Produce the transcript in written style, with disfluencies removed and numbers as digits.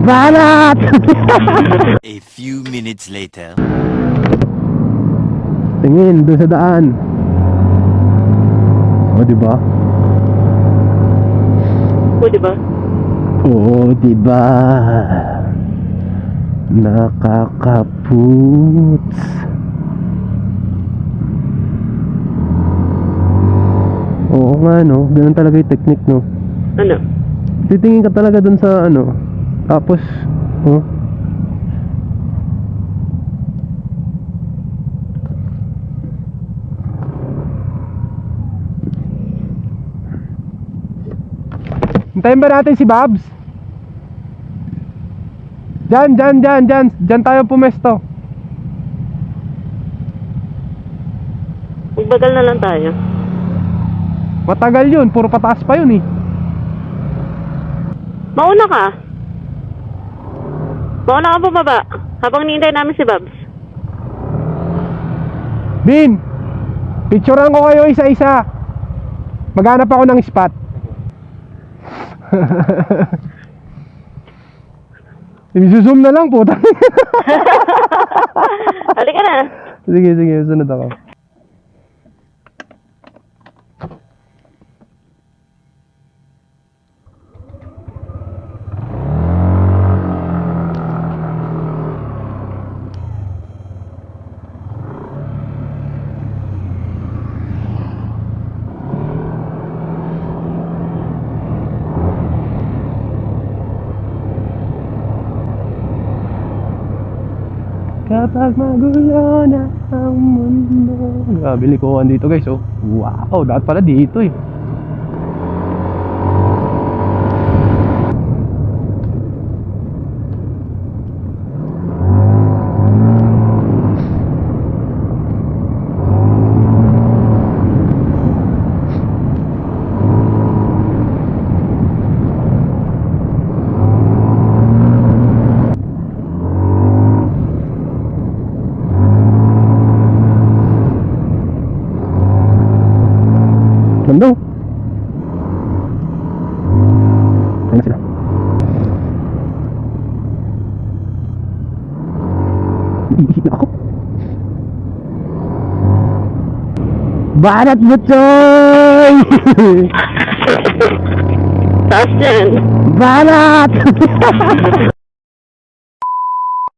Banat! A few minutes later. Tingin doon sa daan. O, diba? O, diba? Oo, diba? Nakakaputs. Oo nga, no? Ganun talaga yung technique, no? Ano? Titingin ka talaga dun sa ano. Tapos, oh. Hintayin ba natin si Babs? Diyan tayo pumesto. Magbagal na lang tayo. Matagal yun, puro pataas pa yun eh. Mauna ka. Mauna ka bumaba. Habang nihintay namin si Babs. Bin, picturean ko kayo isa-isa. Maghanap ako ng spot. I-zoom na lang po. Halika na. Sige, sunod ako. Kapag magulo na ang mundo. Grabe likuan dito guys, oh. Wow, dapat pala dito eh. Ganda. Ayun na sila. Iihi na ako. Banat Butchoy! Taas yan. Banat!